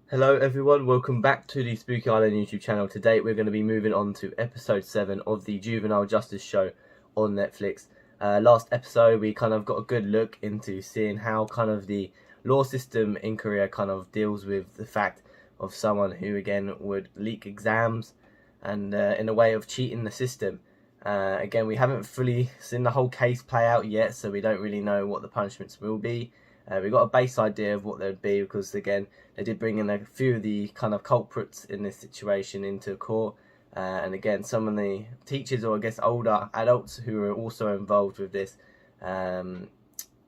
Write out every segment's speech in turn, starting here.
Hello everyone, welcome back to the Spooky Island YouTube channel. Today we're going to be moving on to episode 7 of the Juvenile Justice show on Netflix. Last episode we kind of got a good look into seeing how kind of the law system in Korea kind of deals with the fact of someone who again would leak exams and in a way of cheating the system. Again, we haven't fully seen the whole case play out yet, so we don't really know what the punishments will be. We got a base idea of what they would be because again they did bring in a few of the kind of culprits in this situation into court, and again some of the teachers or I guess older adults who are also involved with this. Yeah,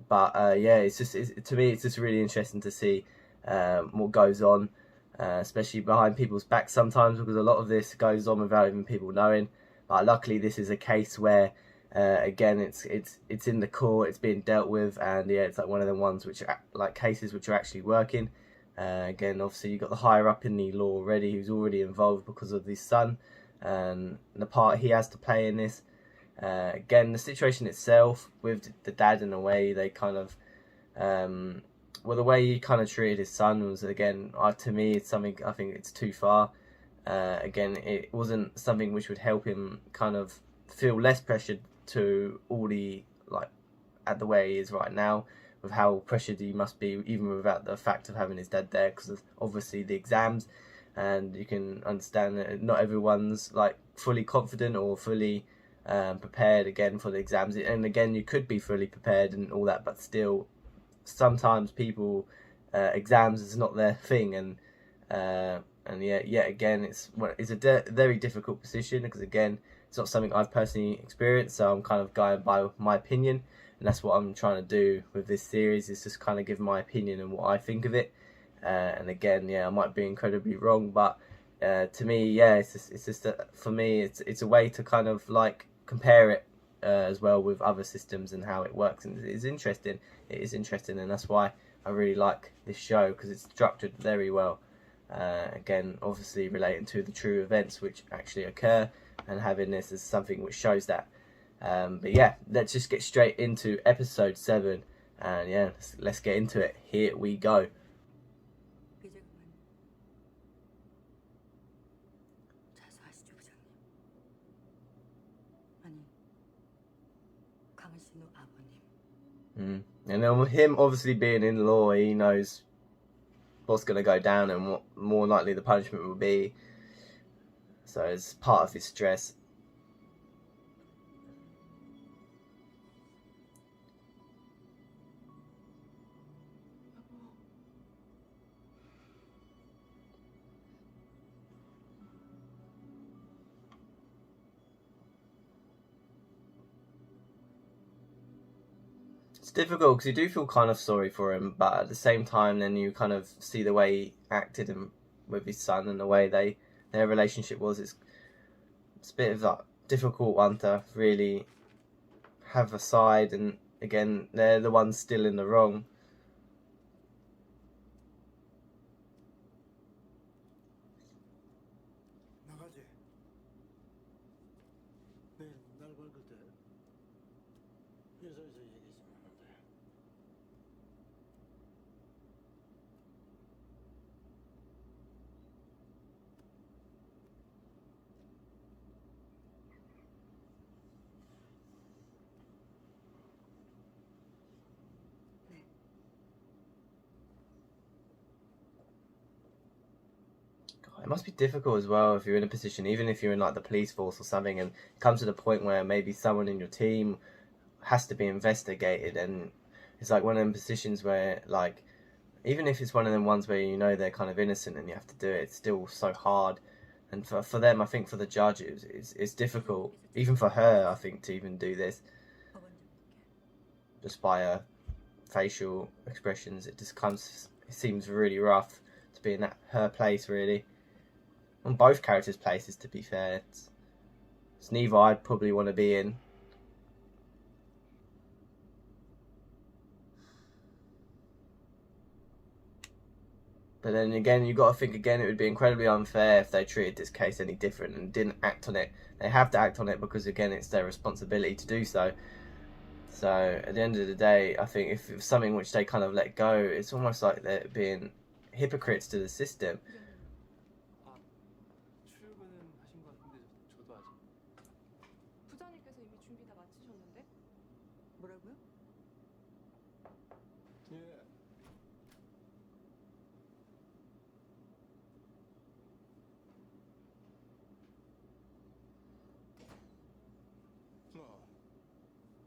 to me it's just really interesting to see what goes on, especially behind people's backs sometimes, because a lot of this goes on without even people knowing. But luckily this is a case where again it's in the court, it's being dealt with, and yeah, it's like one of the ones which are like cases which are actually working. Again, obviously you've got the higher up in the law already who's already involved because of his son and the part he has to play in this. Again, the situation itself with the dad and the way they kind of the way he kind of treated his son was, again, to me it's something I think it's too far. Again, it wasn't something which would help him kind of feel less pressured to already like at the way he is right now, with how pressured he must be even without the fact of having his dad there, because of obviously the exams, and you can understand that not everyone's like fully confident or fully prepared again for the exams. And again, you could be fully prepared and all that, but still sometimes people exams is not their thing. And yeah, yet again, it's a very difficult position, because again, it's not something I've personally experienced, so I'm kind of going by my opinion, and that's what I'm trying to do with this series, is just kind of give my opinion and what I think of it. And again, yeah, I might be incredibly wrong, but to me, yeah, it's just for me, it's a way to kind of like compare it as well with other systems and how it works, and it is interesting. It is interesting, and that's why I really like this show, because it's structured very well. Again, obviously relating to the true events which actually occur, and having this as something which shows that. But yeah, let's just get straight into episode 7, and yeah, let's get into it. Here we go. And then with him obviously being in law, he knows what's going to go down and what more likely the punishment will be, so it's part of his stress. It's difficult because you do feel kind of sorry for him, but at the same time then you kind of see the way he acted with his son and the way their relationship was. It's a bit of a difficult one to really have a side, and again, they're the ones still in the wrong. It must be difficult as well if you're in a position, even if you're in like the police force or something, and it comes to the point where maybe someone in your team has to be investigated, and it's like one of them positions where, like, even if it's one of them ones where you know they're kind of innocent and you have to do it, it's still so hard. And for them, I think for the judge, it's difficult, even for her, I think, to even do this, just by her facial expressions. It seems really rough to be in her place, really. On both characters' places, to be fair. It's neither I'd probably want to be in. But then again, you've got to think again, it would be incredibly unfair if they treated this case any different and didn't act on it. They have to act on it because, again, it's their responsibility to do so. So at the end of the day, I think if it's something which they kind of let go, it's almost like they're being hypocrites to the system. 출근은 하신 것 같은데 저도 아직. 부장님께서 이미 준비 다 마치셨는데? 뭐라고요? 예.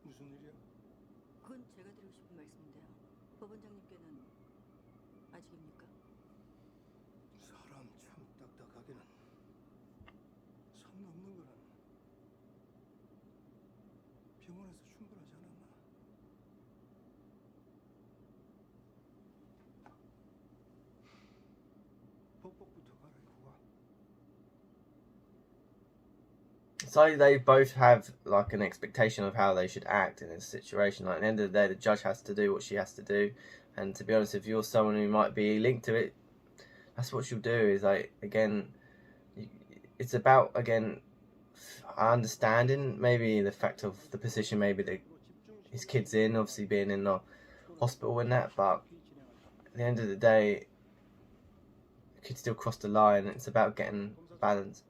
무슨 일이야? 그건 제가 드리고 싶은 말씀인데요. 법원장님께는 아직입니까? 사람 참 딱딱하기는 선 넘는 거는 병원에서 충분하지 않았나? 법법부터 갈아입고 와. So they both have like an expectation of how they should act in this situation. Like at the end of the day, the judge has to do what she has to do, and to be honest, if you're someone who might be linked to it, that's what she'll do. Is like again, it's about again understanding maybe the fact of the position, maybe his kid's in, obviously being in the hospital and that, but at the end of the day, the kid still crossed the line. It's about getting balance.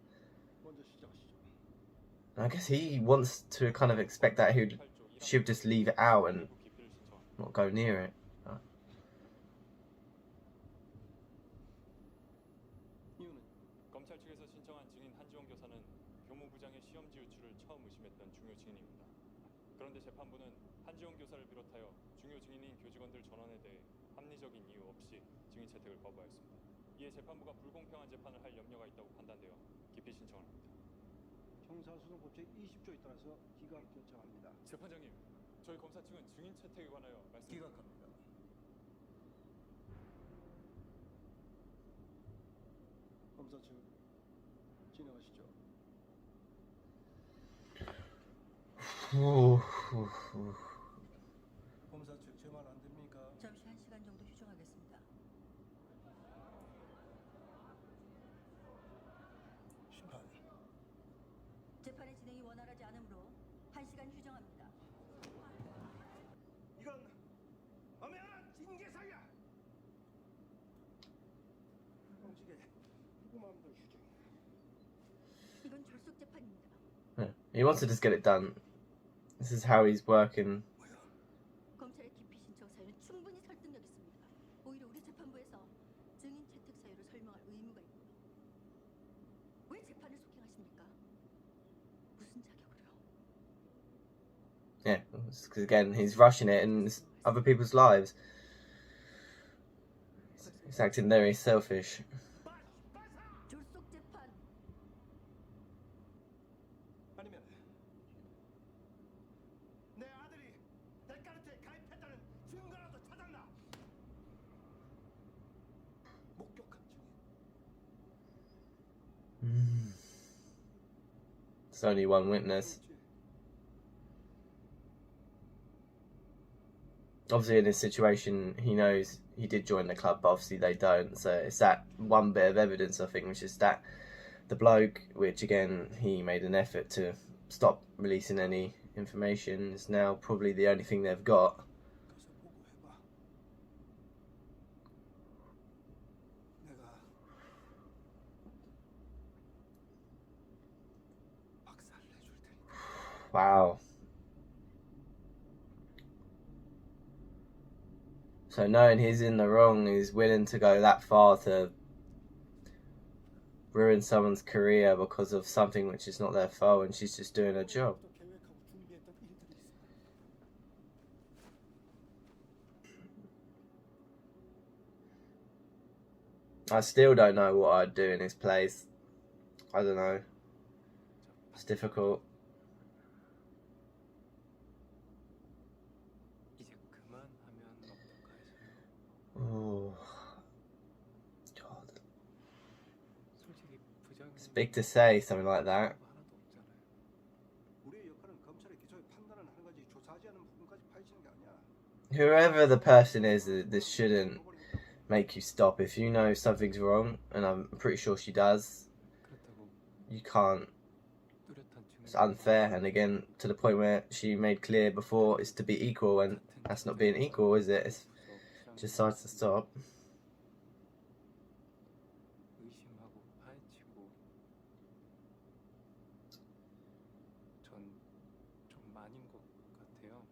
I guess he wants to kind of expect that she'll just leave it out and not go near it. 이유는 검찰 측에서 신청한 증인 한지원 교사는 교무부장의 시험지 유출을 처음 의심했던 중요 증인입니다. 그런데 재판부는 한지원 교사를 비롯하여 중요 증인인 교직원들 전원에 대해 합리적인 이유 없이 증인 채택을 거부하였습니다. 이에 재판부가 불공평한 재판을 할 염려가 있다고 판단되어 기피 신청을 합니다. 형사소송법제 20조에 따라서 기각 결정합니다. 재판장님, 저희 검사 측은 증인 채택에 관하여 말씀. 기각합니다. 검사 측 진행하시죠. 검사 측 제 말 안 됩니까? 잠시 1시간 정도 휴정하겠습니다. 심판. 재판의 진행이 원활하지 않으므로 1시간 휴정합니다. 이건 엄연한 징계사유야. 공직에 누구 마음대로 휴정. 이건 졸속 재판입니다. He wants to just get it done. This is how he's working. 검찰의 기피 신청 사유는 충분히 설득력 있습니다. 오히려 우리 재판부에서 증인 채택 사유를 설명할 의무가 있고요. 왜 재판을 속행하십니까? 무슨 자격으로요? Yeah, because again, he's rushing it and it's other people's lives. He's acting very selfish. 졸속 재판. 아니면 내 아들이 델카르트에 가입했다는 증거라도 찾았나? 목격한 증인. There's only one witness. Obviously, in this situation, he knows he did join the club, but obviously they don't. So it's that one bit of evidence, I think, which is that the bloke, which again, he made an effort to stop releasing any information, is now probably the only thing they've got. 가서 보고해봐. 내가 박살 내줄 테니까. Wow. So knowing he's in the wrong, he's willing to go that far to ruin someone's career because of something which is not their fault and she's just doing her job. 또 계획하고 준비했던 일들이 있어. I still don't know what I'd do in his place. I don't know. It's difficult. 이제 그만하면 어떨까 해서요. Oh, God. 솔직히 부장님 It's big to say something like that. 하나도 없잖아요. 우리의 역할은 검찰의 기초에 판단을 하는 거지 조사하지 않은 부분까지 파헤치는 게 아니야. Whoever the person is, this shouldn't make you stop. If you know something's wrong, and I'm pretty sure she does, 그렇다고 you can't. 뚜렷한 It's 증거 unfair, and again, to the point where she made clear before, it's to be equal, and that's not being equal, is it? It's just sides to stop. 의심하고 파헤치고 전 좀 많은 것 같아요.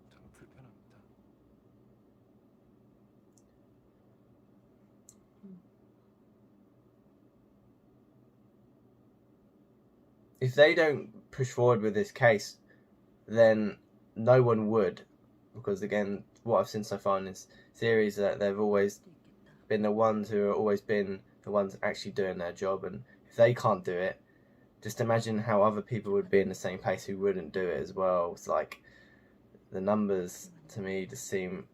전 불편합니다. If they don't push forward with this case, then no one would, because again, what I've seen so far in this series, that they've always been the ones who have always been the ones actually doing their job, and if they can't do it, just imagine how other people would be in the same place who wouldn't do it as well. It's like the numbers to me just seem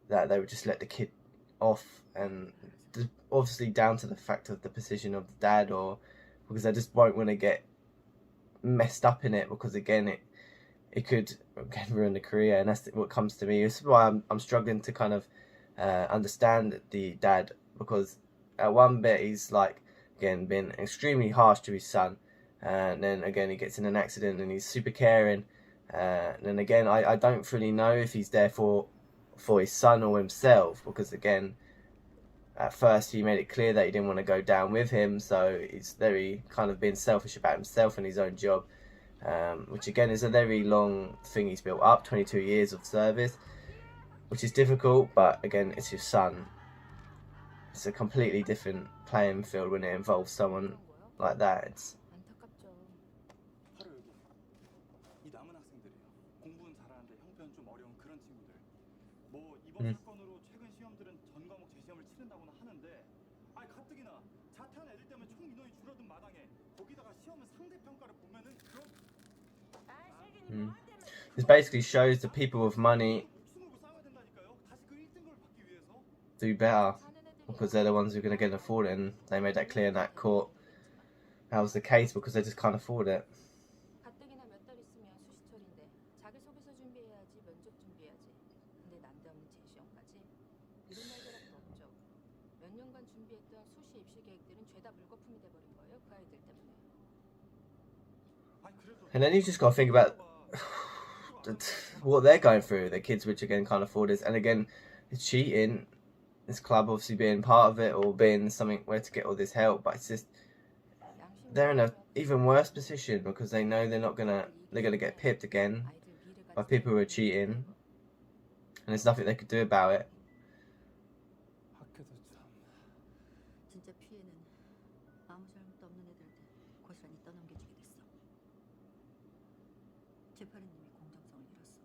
that they would just let the kid off, and obviously down to the fact of the position of the dad, or because they just won't want to get messed up in it, because again it could again ruin the career, and that's what comes to me. This is why I'm struggling to kind of understand the dad, because at one bit he's like again been extremely harsh to his son, and then again he gets in an accident and he's super caring, and then again I don't really know if he's there for his son or himself, because again at first he made it clear that he didn't want to go down with him, so he's very kind of being selfish about himself and his own job, which again is a very long thing he's built up, 22 years of service, which is difficult, but again it's your son. It's a completely different playing field when it involves someone like that. It's 안타깝죠. 바로 여기. 이 남은 학생들이에요. 공부는 잘하는데 형편 좀 어려운 그런 친구들. 뭐 이번 사건으로 최근 시험들은 전 과목 재시험을 치른다고는 하는데, 아니 가뜩이나 자퇴한 애들 때문에 총 인원이 줄어든 마당에 거기다가 시험은 상대 평가를 보면은 This basically shows the people with money 목숨 걸고 싸워야 된다니까요. 다시 그 1등급을 받기 위해서. do better, because they're the ones who are going to get afford it, and they made that clear in that court. That was the case because they just can't afford it. 가뜩이나 몇 달 있으면 수시철인데 자기소개서 준비해야지, 면접 준비해야지. 근데 난데없는 재시험까지. 이런 날벼락도 없죠. 몇 년간 준비했던 수시 입시 계획들은 죄다 물거품이 돼버린 거예요, 그 아이들 때문에. 아니 그래도 And then you just got to think about what they're going through, the kids which again can't afford this, and again it's cheating, this club obviously being part of it or being something where to get all this help, but it's just they're in a even worse position because they know they're gonna get pipped again by people who are cheating, and there's nothing they could do about it. 학교도 참 진짜 피해는 아무 잘못도 없는 애들한테 고스란히 떠넘겨주게 됐어. 재판은 이미 공정성을 잃었어.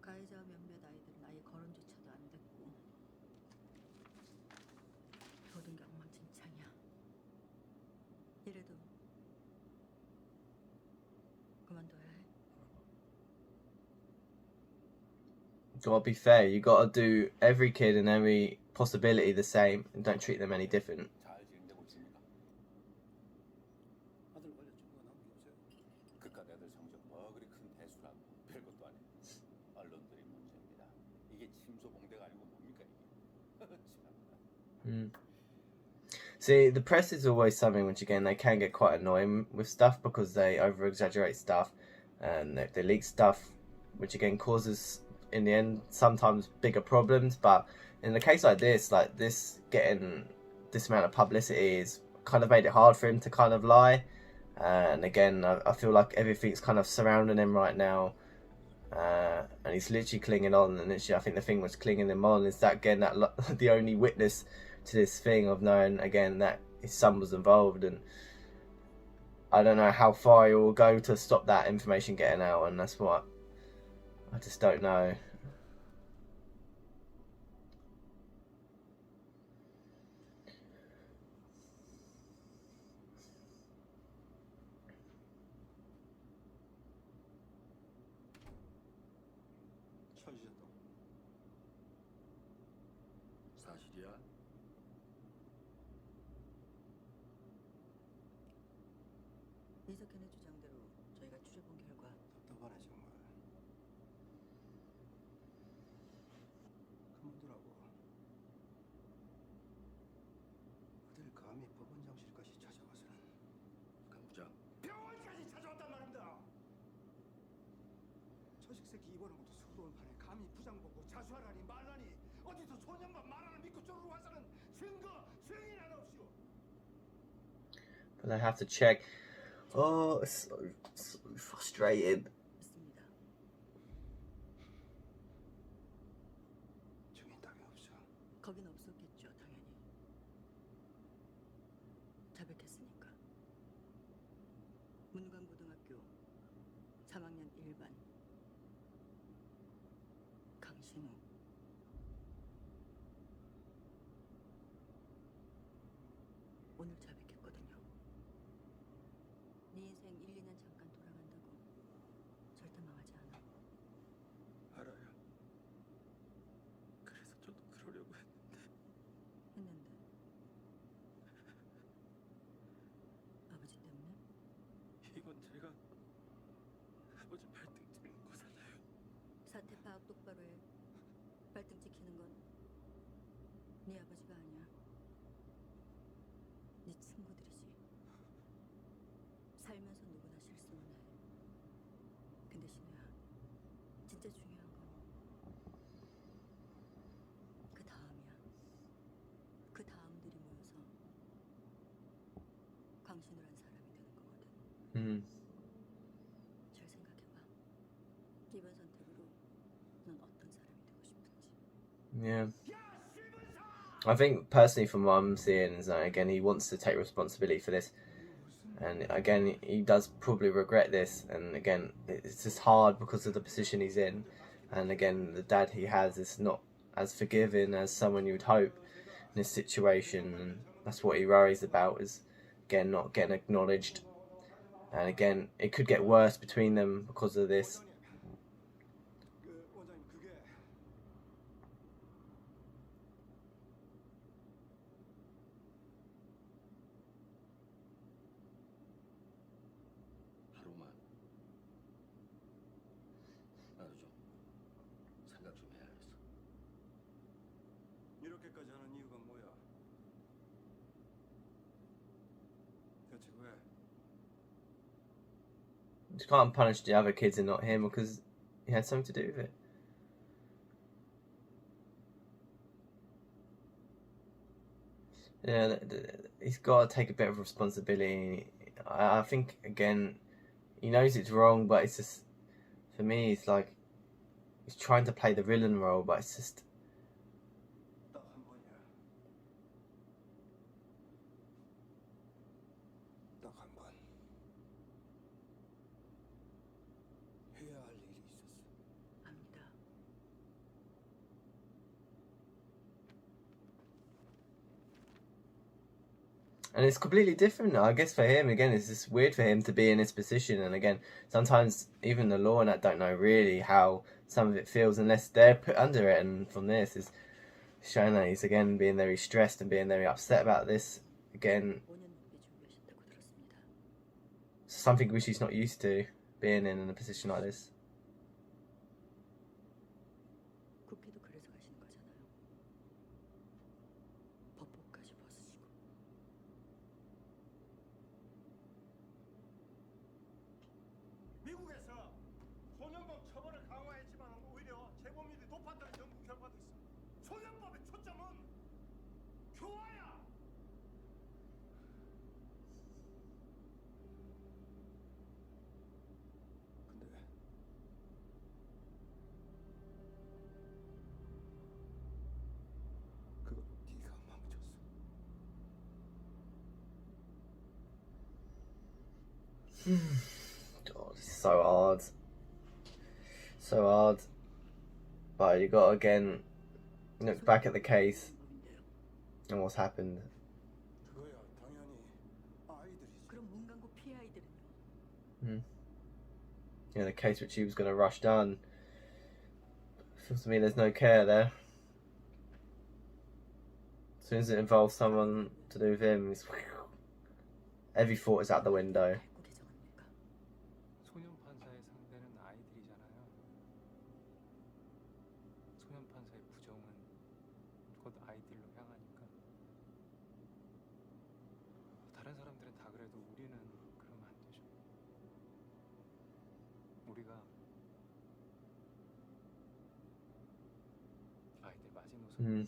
가해자 몇몇 아이들은 아예 거론조차도 안 됐고 모든 게 엉망진창이야. 이래도 그만둬야 해. Gotta be fair. You gotta do every kid and every possibility the same, and don't treat them any different. 잘 진행되고 있습니까? 아들 관련 증거가 나온 게 없어요. 그깟 애들 성적 뭐 그리 큰 대수라고 별것도 아니고 언론들이 문제입니다. 이게 침소봉대가 아니고 뭡니까 이게? 참. See, the press is always something which again they can get quite annoying with stuff because they over exaggerate stuff and they leak stuff, which again causes in the end sometimes bigger problems. But in a case like this getting this amount of publicity is kind of made it hard for him to kind of lie, and again I feel like everything's kind of surrounding him right now, and he's literally clinging on, and literally I think the thing was clinging him on is that again that the only witness to this thing of knowing again that his son was involved, and I don't know how far he will go to stop that information getting out, and that's what I just don't know. 처지셨다고. 사실이야? 이석현의 주장대로 저희가 추려본 결과 답답하네 정말. 그만두라고. 어딜 감히 법원장실까지 찾아와서는 간부장 병원까지 찾아왔단 말입니다. 처식새끼 입원한 것도 서러운 판에 감히 부장 보고 자수하라니 말라니 어디 but they have to check. Oh, it's so frustrating. 있습니다. 증인 땅에 없어. 거긴 없었겠죠, 당연히. 자백했으니까. 문관고등학교 3학년 1반 강신우. 오늘 자백했거든요. 네 인생 1, 2년 잠깐 돌아간다고 절대 망하지 않아. 알아요. 그래서 저도 그러려고 했는데 했는데 아버지 때문에? 이건 제가 아버지 발등 찍는 거잖아요. 사태 파악 똑바로 해. 발등 찍히는 건 네 아버지가 아니야. 네 친구들이지. 살면서 누구나 실수는 해. 근데 신우야, 진짜 중요한 건 그 다음이야. 그 다음들이 모여서 강신우란 사람이 되는 거거든. 잘 생각해봐. 이번 선택으로 넌 어떤 사람이 되고 싶은지. Yeah. I think personally, from what I'm seeing, is that again he wants to take responsibility for this, and again he does probably regret this. And again, it's just hard because of the position he's in, and again the dad he has is not as forgiving as someone you would hope in this situation. And that's what he worries about, is again not getting acknowledged, and again it could get worse between them because of this. 원장님 그게 하루만 나도 좀 생각 좀 해야겠어. 이렇게까지 하는 이유가 뭐야? 대체 왜? You can't punish the other kids and not him because he had something to do with it. Yeah, he's got to take a bit of responsibility. I think again, he knows it's wrong, but it's just, for me, it's like he's trying to play the villain role, but it's just, 딱 한 번이야. 딱 한 번. 해야 할 일이 있었어. 압니다. and it's completely different. I guess for him, again, it's just weird for him to be in this position, and again, sometimes even the law and that don't know really how some of it feels unless they're put under it. And from this is showing that he's again being very stressed and being very upset about this. Again, 5년 넘게 준비하셨다고 들었습니다. something which he's not used to, being in a position like this. 국회도 그래서 가시는 거잖아요. 법복까지 벗으시고. 미국에서 소년범 처벌을 강화했지만 오히려 재범률이 높았다는 연구 결과도 있어. 소년법의 초점은 교화야. 근데 그거 네가 망쳤어. God, it's so hard. So hard. But you got to again look back at the case and what's happened. 그거야 당연히 아이들이지. 그럼 문광고 피해 아이들은요? You know, the case which he was going to rush down. Feels to me there's no care there. As soon as it involves someone to do with him, every thought is out the window. 알고 개정합니까? 소년 판사의 상대는 아이들이잖아요. 소년 판사의 부정은 곧 아이들로 향하니까. 다른 사람들은 다 그래도 우리는 그러면 안 되죠. 우리가 아이들 마지노선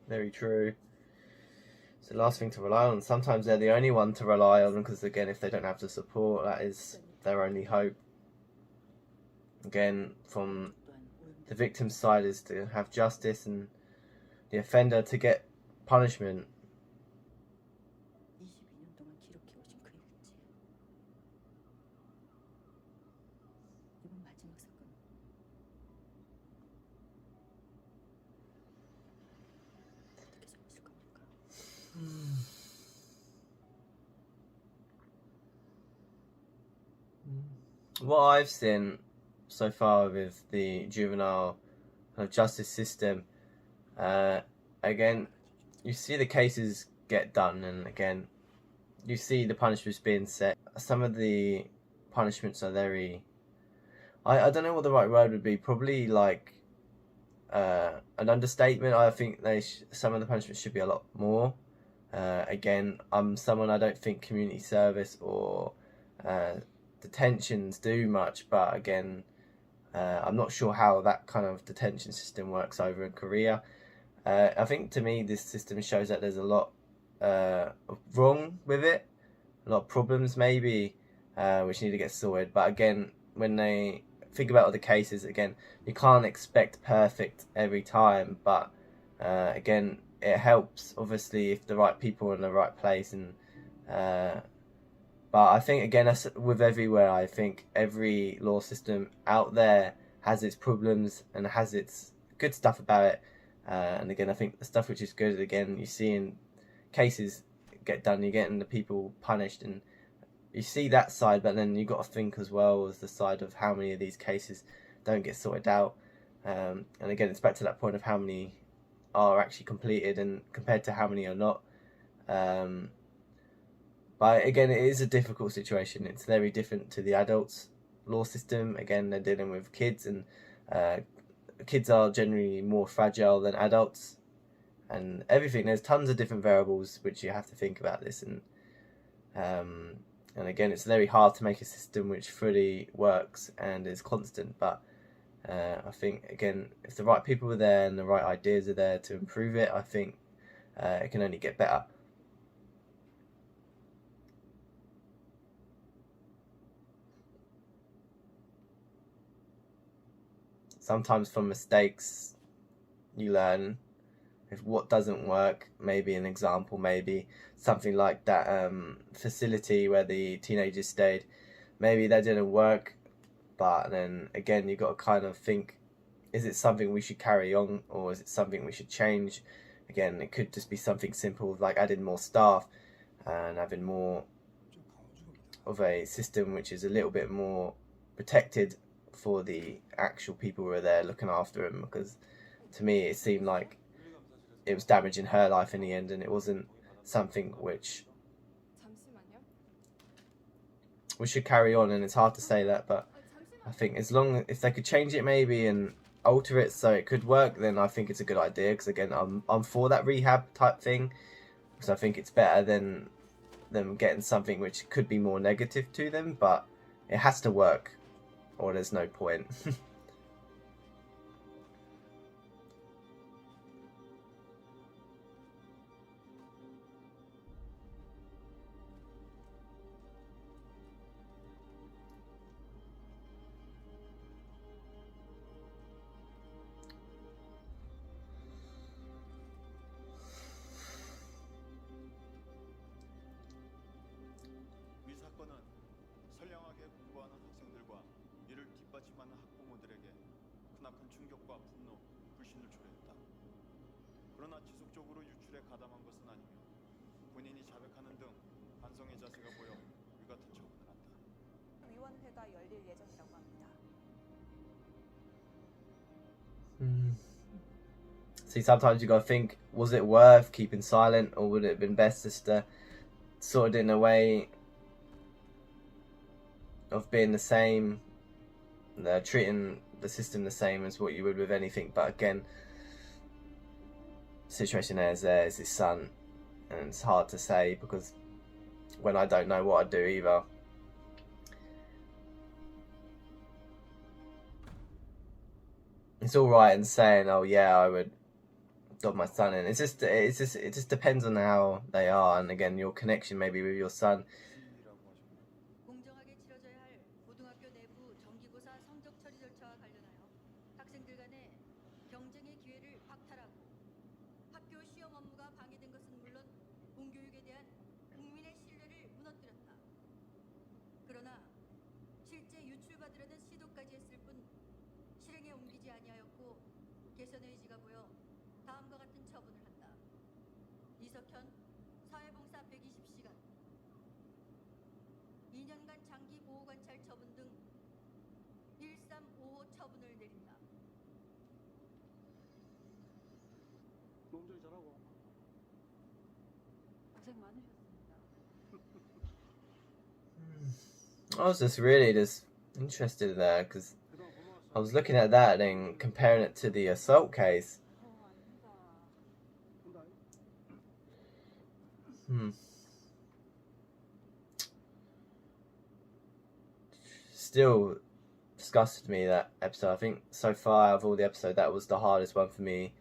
Very true. So the last thing to rely on. Sometimes they're the only one to rely on, because again, if they don't have the support, that is their only hope. Again, from the victim's side is to have justice and the offender to get punishment. 22년 동안 기록해 오신 그 일지. 이번 마지막 사건. 어떻게 적으실 겁니까? What I've seen so far with the juvenile justice system, again, you see the cases get done, and again, you see the punishments being set. Some of the punishments are very, I don't know what the right word would be, probably like an understatement. I think some of the punishments should be a lot more. Again, I'm someone, I don't think community service or detentions do much, but again, I'm not sure how that kind of detention system works over in Korea. I think to me this system shows that there's a lot wrong with it, a lot of problems maybe which need to get sorted. But again, when they think about all the cases, again, you can't expect perfect every time, but again, it helps obviously if the right people are in the right place. And but I think again, as with everywhere, I think every law system out there has its problems and has its good stuff about it. And again, I think the stuff which is good, again, you see in cases get done, you're getting the people punished, and you see that side, but then you got to think as well as the side of how many of these cases don't get sorted out. And again, it's back to that point of how many are actually completed and compared to how many are not. But again, it is a difficult situation. It's very different to the adults' law system. Again, they're dealing with kids, and kids are generally more fragile than adults, and everything. There's tons of different variables which you have to think about this, and again, it's very hard to make a system which fully works and is constant. But I think again, if the right people are there and the right ideas are there to improve it, I think it can only get better. Sometimes from mistakes you learn. If what doesn't work, maybe an example, maybe something like that facility where the teenagers stayed, maybe that didn't work, but then again, you got to kind of think, is it something we should carry on, or is it something we should change? Again, it could just be something simple like adding more staff and having more of a system which is a little bit more protected for the actual people who are there looking after him, because to me it seemed like it was damaging her life in the end, and it wasn't something which we should carry on. And it's hard to say that, but I think if they could change it maybe and alter it so it could work, then I think it's a good idea. Because again, I'm for that rehab type thing, because I think it's better than them getting something which could be more negative to them, but it has to work or there's no point. 이 사건은 선량하게 공부하는 학생들과 이를 뒷받침하는 학부모들에게 크나큰 충격과 분노, 불신을 초래했다. 그러나 지속적으로 유출에 가담한 것은 아니며 본인이 자백하는 등 반성의 자세가 보여 이 같은 처분을 한다. 위원회가 열릴 예정이라고 합니다. See, sometimes you gotta think, was it worth keeping silent, or would it have been best just to sort it in a way of being the same, treating the system the same as what you would with anything. But again, the situation is his son, and it's hard to say, because when I don't know what I'd do either. It's all right in saying, oh yeah, I would got my son in. It just depends on how they are, and again your connection maybe with your son. 공정하게 치러져야 할 고등학교 내부 정기고사 성적 처리 절차와 관련하여 학생들 간의 경쟁의 기회를 박탈하고 학교 시험 업무가 방해된 것은 물론 공교육에 대한 국민의 신뢰를 무너뜨렸다. 그러나 실제 유출받으려는 시도까지 했을 뿐 실행에 옮기지 아니하였고 개선의 의지가 보여 다음과 같은 처분을 한다. 이석현 사회봉사 120시간 2년간 장기 보호관찰 처분 등 1355 처분을 내린다. 몸조리 잘하고. 고생 많으셨습니다. I was just really just interested there because I was looking at that and comparing it to the assault case. Still disgusted me, that episode. I think so far of all the episodes, that was the hardest one for me.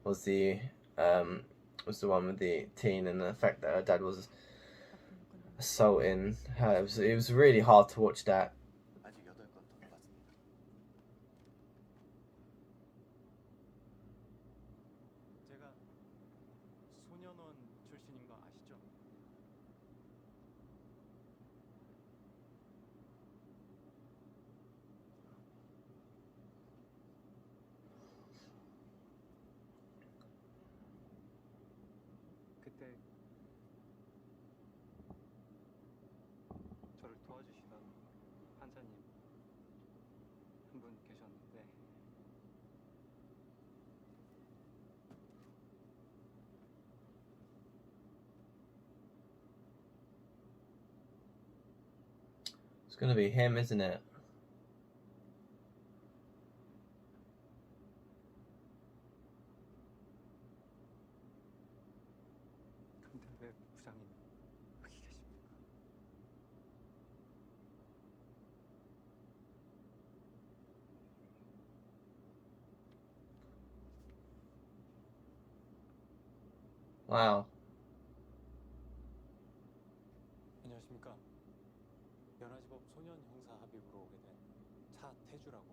Was the one with the teen and the fact that her dad was assaulting her. It was really hard to watch that. 아직 8건 더 남았습니다. 제가 소년원 출신인 거 아시죠? 그때 저를 도와주시던 판사님 한 분 계셨는데 It's gonna be him, isn't it? 근데 왜 부장님 여기 계십니까? Wow. 안녕하십니까. 연화지법 소년 형사 합의부로 오게 된 차태주라고.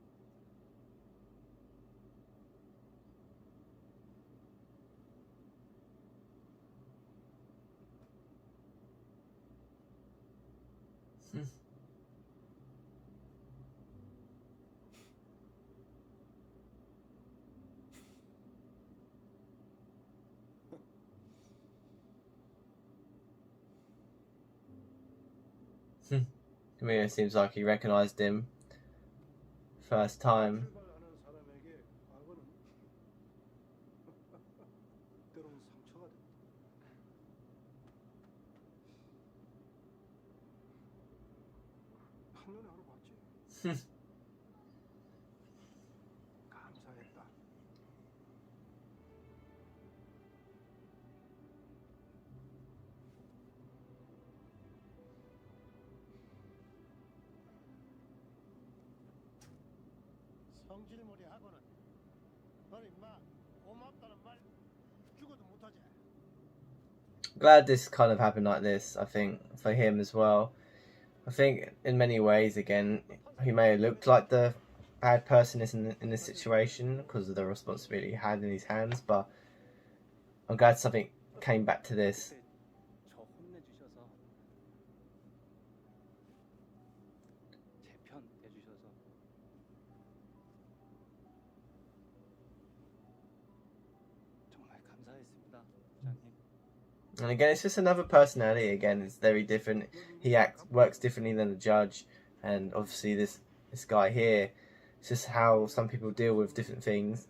To me, it seems like he recognized him first time. 출발하는 사람에게 과거는 때로는 상처가 된다. 한눈에 알아봤지. 감사했다. 성질머리하고는 너 임마 고맙다는 말 죽어도 못하지. Glad this kind of happened like this, I think, for him as well. I think in many ways, again, he may have looked like the bad person in this situation because of the responsibility he had in his hands, but I'm glad something came back to this. 저 혼내주셔서 제 편 대주셔서 정말 감사했습니다, 부장님. And again, it's just another personality. Again, it's very different. He works differently than the judge, and obviously this guy here, it's just how some people deal with different things.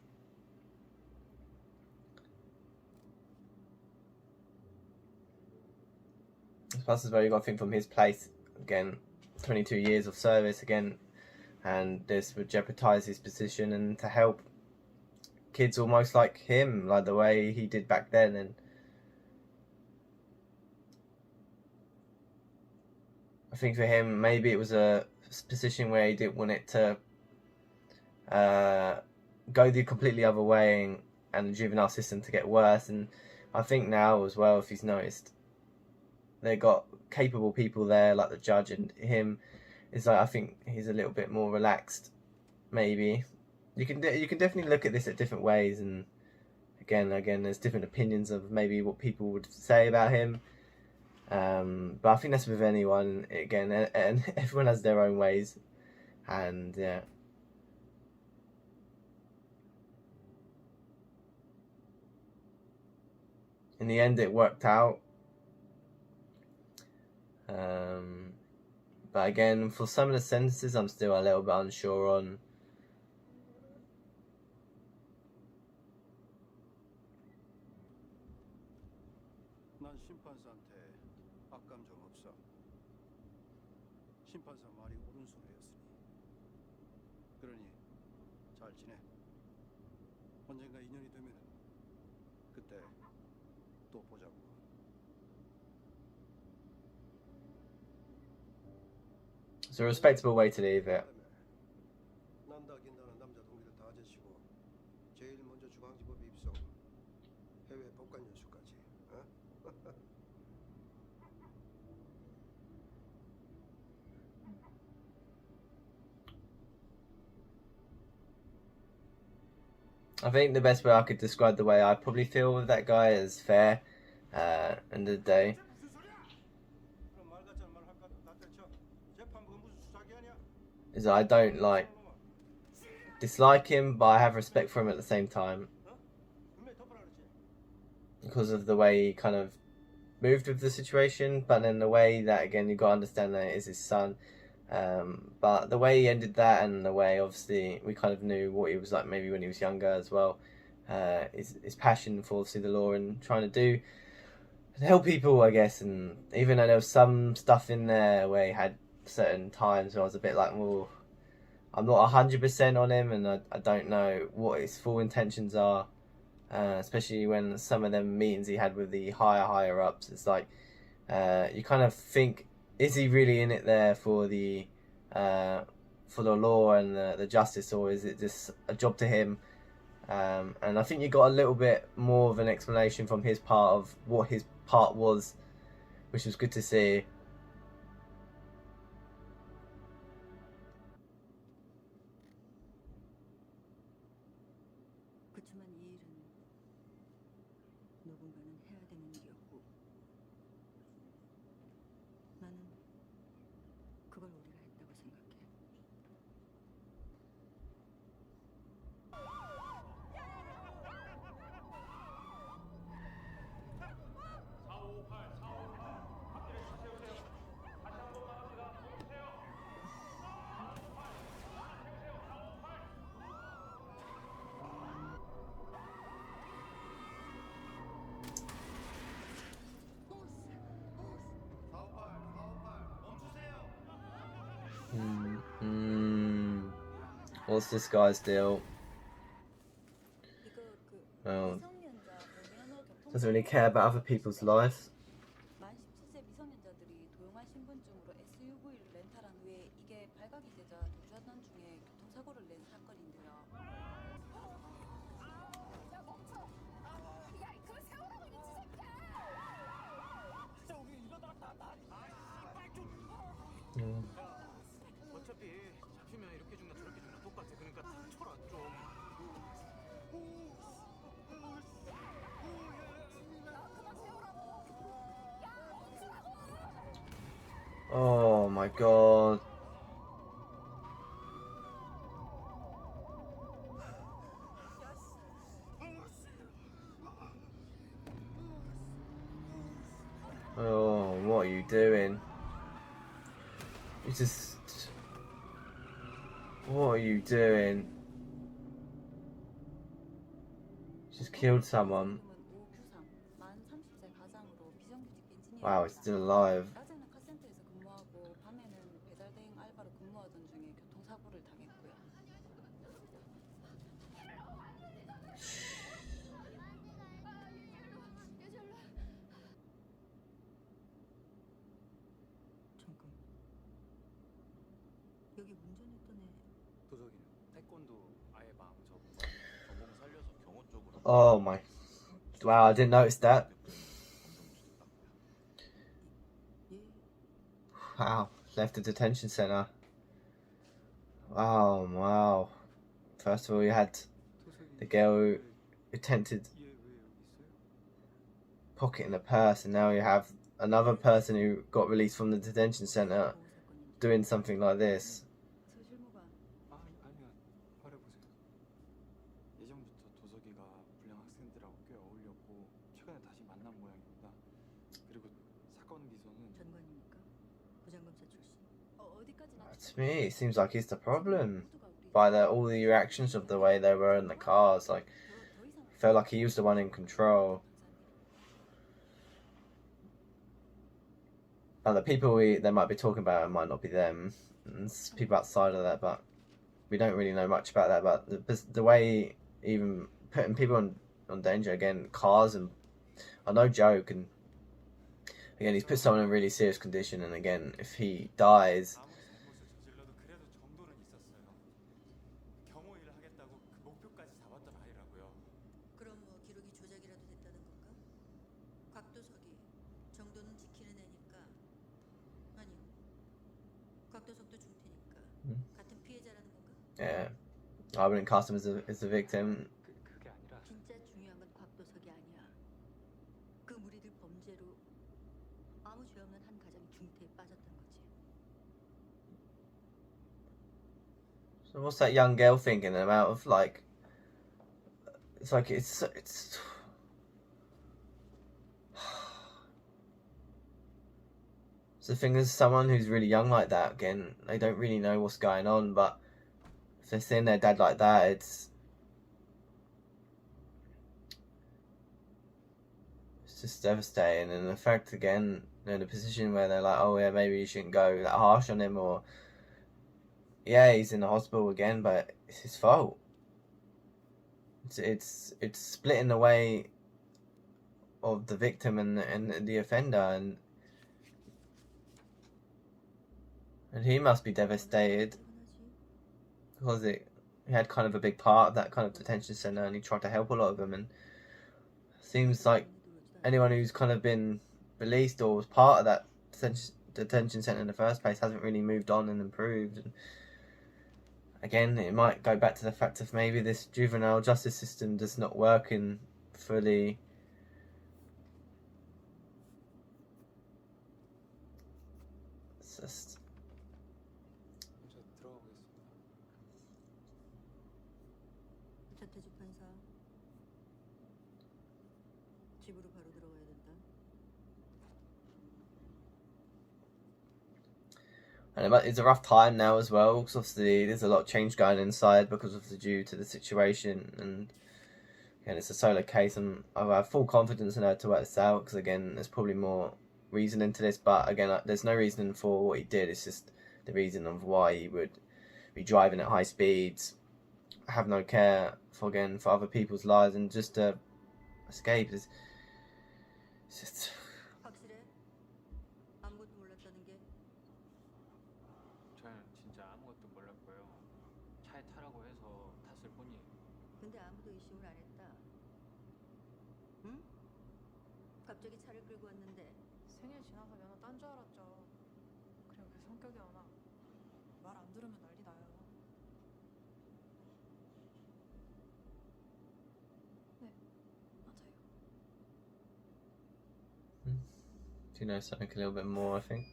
Plus, as well, you got to think from his place again. 22 years of service again, and this would jeopardize his position, and to help kids almost like him, like the way he did back then, and I think for him, maybe it was a position where he didn't want it to go the completely other way, and and the juvenile system to get worse. And I think now as well, if he's noticed, they got capable people there like the judge, and him is like, I think he's a little bit more relaxed. Maybe you can definitely look at this at different ways, and again there's different opinions of maybe what people would say about him. But I think that's with anyone again, and everyone has their own ways, and yeah. In the end, it worked out. But again, for some of the sentences, I'm still a little bit unsure on. 난 심판사한테 악감정 없어. 심판사 말이 옳은 소리였으니. 그러니 잘 지내. 언젠가 인연이 되면 그때 또 보자고. It's a respectable way to leave it. 난다 긴다는 남자 동기를 다 제치고 제일 먼저 중앙지법에 입성. 해외 법관 연수까지. 어? I think the best way I could describe the way I probably feel with that guy is fair. End of the day. 그럼 말 같지 않은 말 할까? 나 때쳐. 재판부가 무슨 수사기 아니야? Is that I don't dislike him, but I have respect for him at the same time 분명히 덮으라 그랬지. because of the way he kind of moved with the situation. But then the way that, again, you got to understand that it is his son. But the way he ended that, and the way obviously we kind of knew what he was like maybe when he was younger as well, his passion for obviously the law and trying to do and help people, I guess. And even though there was some stuff in there where he had certain times where I was a bit like, well, I'm not 100% on him, and I don't know what his full intentions are, especially when some of them meetings he had with the higher ups. It's like you kind of think, is he really in it there for the law and the justice, or is it just a job to him? And I think you got a little bit more of an explanation from his part of what his part was, which was good to see. 그치만 이 일은 누군가는 해야 되는 일이었고 나는 그걸 우리가 했다고 생각해. What's this guy's deal? 이거 그 Well, 미성년자 면허 교통 doesn't really care about other people's lives. 만 17세 미성년자들이 도용한 신분증으로 SUV를 렌탈한 후에 이게 발각이 되자 도주하던 중에 교통사고를 낸 사건인데요. 야 멈춰! 야 그걸 세우라고 이 새끼야! 자 우리 이러다가 나 씨발 좀. 어차피 잡히면 이렇게 죽나 저렇게 죽나 똑같아. 그러니까 닥쳐라 좀. Oh my god. Oh, what are you doing? You just... What are you doing? Just killed someone. 지금은 오규상 만 30세 가장으로 비정규직 엔지니어. Wow, he's still alive. 낮에는 카센터에서 근무하고 밤에는 배달 대행 알바로 근무하던 중에 교통사고를 당했고요. 잠깐. 여기 운전했던 애 도석이는 태권도 아예 마음 접은 거야. 전공 살려서 경호 쪽으로. Oh my. Wow, I didn't notice that. Wow, left the detention center. Wow. First of all, you had the girl who attempted pocketing the purse, and now you have another person who got released from the detention center doing something like this. 아니요, 말해보세요. 예전부터 도석이가 불량 학생들하고 꽤 어울렸고 최근에 다시 만난 모양입니다. 그리고 사건 기소는 전관입니까? 부장검사 출신. 어디까지나 To me, it seems like he's the problem. By all the reactions of the way they were in the cars, like, I felt like he was the one in control. Now, the people they might be talking about might not be them, and it's people outside of that, but we don't really know much about that. But the way even putting people on danger, again, cars and are no joke, and again, he's put someone in a really serious condition, and again, if he dies, 아무리 잘못을 저질러도 그래도 정도는 있었어요. 경호 일을 하겠다고 그 목표까지 잡았던 아이라고요. 그럼 뭐 기록이 조작이라도 됐다는 건가? 곽도석이 정도는 지키는 애니까. 아니요. 곽도석도 중태니까. 같은 피해자라는 건가? yeah, I wouldn't cast him as the victim. 그게 아니라 진짜 중요한 건 곽도석이 아니야. 그 무리들 범죄로 아무 죄 없는 한 가정이 중태에 빠졌던 거지. So what's that young girl thinking about? Of like, it's like it's. So the thing is, someone who's really young like that, again, they don't really know what's going on, but if they're seeing their dad like that, it's just devastating. And the fact, again, they're in a position where they're like, oh yeah, maybe you shouldn't go that harsh on him, or yeah, he's in the hospital again, but it's his fault. It's splitting the way of the victim and the offender, and he must be devastated because he had kind of a big part of that kind of detention center, and he tried to help a lot of them, and it seems like anyone who's kind of been released or was part of that detention center in the first place hasn't really moved on and improved. And again, it might go back to the fact of maybe this juvenile justice system does not work in fully. It's just 저 들어가보겠습니다. 차태주 판사. 집으로 바로 들어가야 된다. And it's a rough time now as well, because obviously there's a lot of change going inside because of due to the situation, and again, it's a solo case, and I have full confidence in her to work this out, because again, there's probably more reason into this, but again, there's no reason for what he did, it's just the reason of why he would be driving at high speeds, have no care for other people's lives, and just to escape. It's just... 확실해? 아무것도 몰랐다는 게? 저는 진짜 아무것도 몰랐고요. 차에 타라고 해서 탔을 뿐이에요. 근데 아무도 의심을 안 했다. 응? 갑자기 차를 끌고 왔는데 생일 지나서 면허 딴 줄 알았죠. 그리고 그 성격이 워낙 말 안 들으면 난리 나요. 네, 맞아요. Do you know something a little bit more, I think?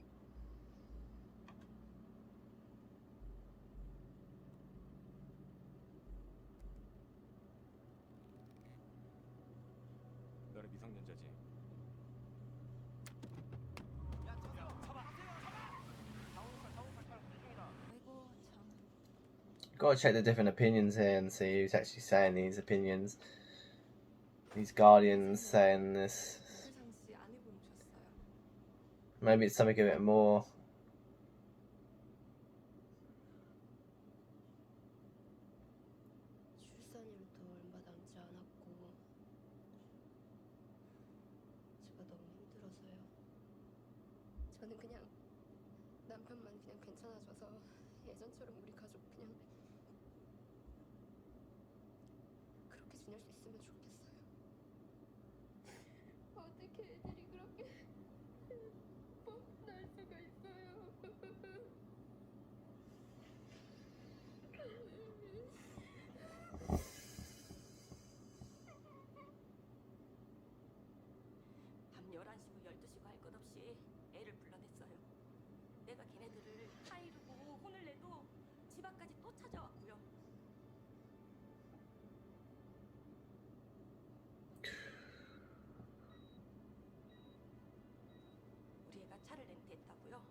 너네 미성년자지? 아이고 참. Gotta check the different opinions here and see who's actually saying these opinions. These guardians saying this. 상시 안 입으셨어요. Maybe it's something a bit more. 출산일도 얼마 남지 않았고 제가 너무 힘들어서요. 저는 그냥 남편만 그냥 괜찮아져서 예전처럼 우리 가족 그냥 그렇게 지낼 수 있으면 좋겠어요. 내가 걔네들을 타이르고 혼을 내도 집 앞까지 또 찾아왔고요. 우리 애가 차를 렌트했다고요?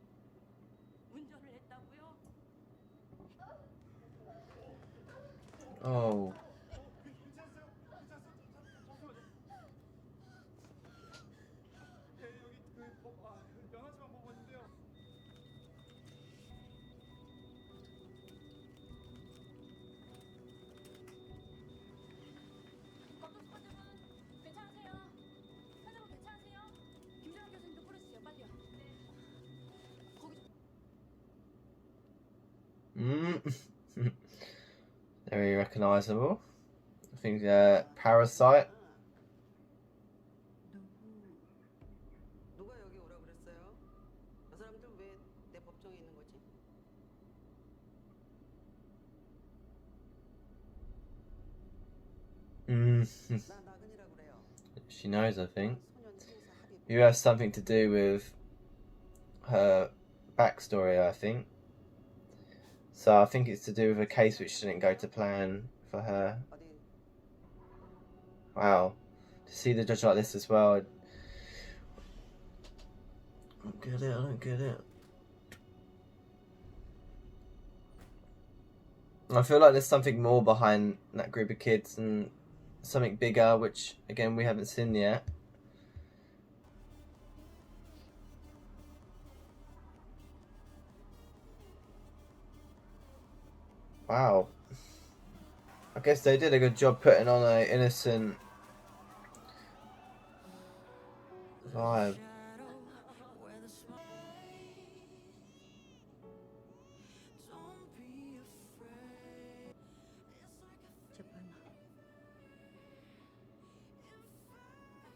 운전을 했다고요? Oh. 괜찮으세요? 잠시만요. 예, 여기 면허지만 보고 있는데요. 검정 스쿼드는 괜찮으세요? 사장님 괜찮으세요? 김주영 교수님도 부르시죠, 빨리요. 네. 거기 Very recognisable. I think Parasite. 누가 여기 오라 그랬어요? 저 사람들 왜 내 법정에 있는 거지? 나 나근이라고 그래요. She knows, I think. 소년 생사 합의. You have something to do with her backstory, I think. So I think it's to do with a case which didn't go to plan for her. 어디 Wow. To see the judge like this as well. I don't get it, I don't get it. I feel like there's something more behind that group of kids and something bigger, which again we haven't seen yet. Wow. I guess they did a good job putting on an innocent vibe. 재판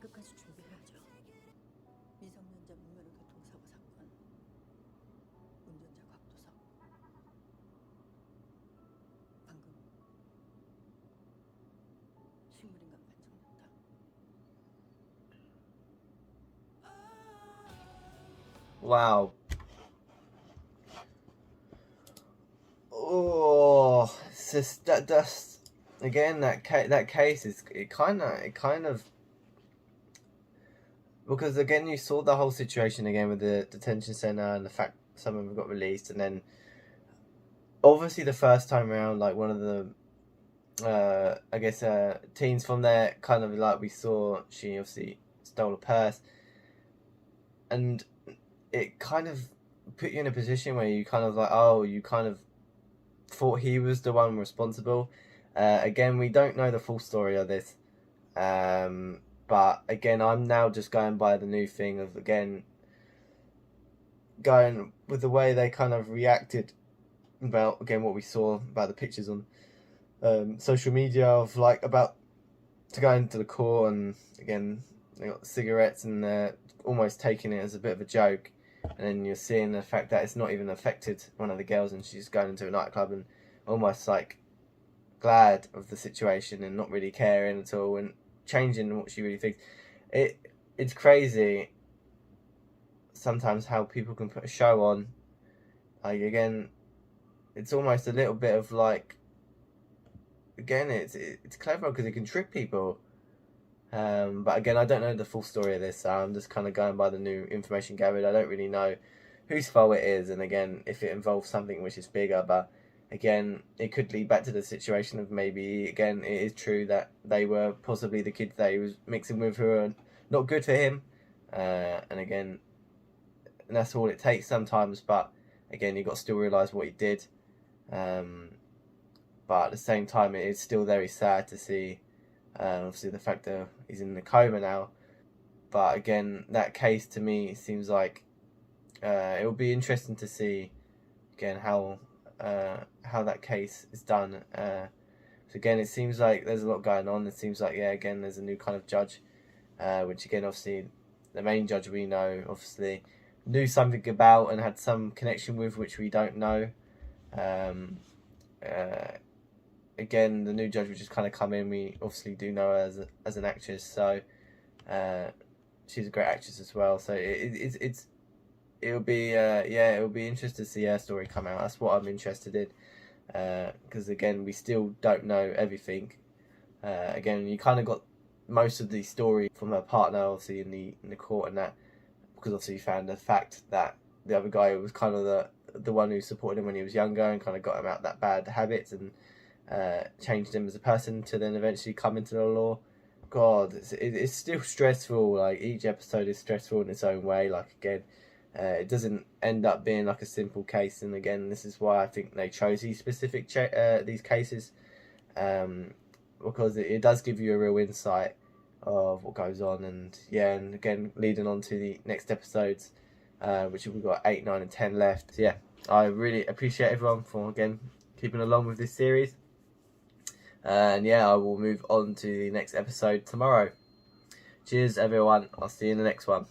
끝까지 준비해야죠. 미성년자 무면허 교통사고 사건 운전자 곽도석 방금 식물인간 판정됐다. Wow. Oh, it's just that's again that case is it kind of because again you saw the whole situation again with the detention center and the fact some of them got released, and then obviously the first time around, like one of the I guess teens from there, kind of like we saw, she obviously stole a purse, and it kind of put you in a position where you kind of like, oh, you kind of thought he was the one responsible. Again, we don't know the full story of this, but again, I'm now just going by the new thing of again going with the way they kind of reacted about again what we saw about the pictures on social media of like about to go into the court, and again they got cigarettes and they're almost taking it as a bit of a joke, and then you're seeing the fact that it's not even affected one of the girls and she's going into a nightclub and almost like glad of the situation and not really caring at all and changing what she really thinks. It's crazy sometimes how people can put a show on. Like again, it's almost a little bit of like, again, it's clever because it can trick people. But again, I don't know the full story of this, so I'm just kind of going by the new information gathered. I don't really know whose fault it is, and again, if it involves something which is bigger. But again, it could lead back to the situation of maybe, again, it is true that they were possibly the kids that he was mixing with who are not good for him. And again, and that's all it takes sometimes. But again, you got to still realise what he did. But at the same time, it is still very sad to see. Obviously, the fact that he's in the coma now. But again, that case to me seems like it will be interesting to see again how that case is done. So again, it seems like there's a lot going on. It seems like again there's a new kind of judge, which again obviously the main judge we know obviously knew something about and had some connection with, which we don't know. Again, the new judge would just kind of come in. We obviously do know her as an actress, so she's a great actress as well. So it's it'll be it'll be interesting to see her story come out. That's what I'm interested in, because again, we still don't know everything. Again, you kind of got most of the story from her partner, obviously in the court and that, because obviously you found the fact that the other guy was kind of the one who supported him when he was younger and kind of got him out that bad habits and changed him as a person to then eventually come into the law. God, it's still stressful. Like, each episode is stressful in its own way. Like, again, it doesn't end up being like a simple case, and again, this is why I think they chose these specific these cases, because it does give you a real insight of what goes on. And yeah, and again, leading on to the next episodes, which we've got 8, 9 and 10 left. So yeah, I really appreciate everyone for again keeping along with this series, and yeah, I will move on to the next episode tomorrow. Cheers everyone, I'll see you in the next one.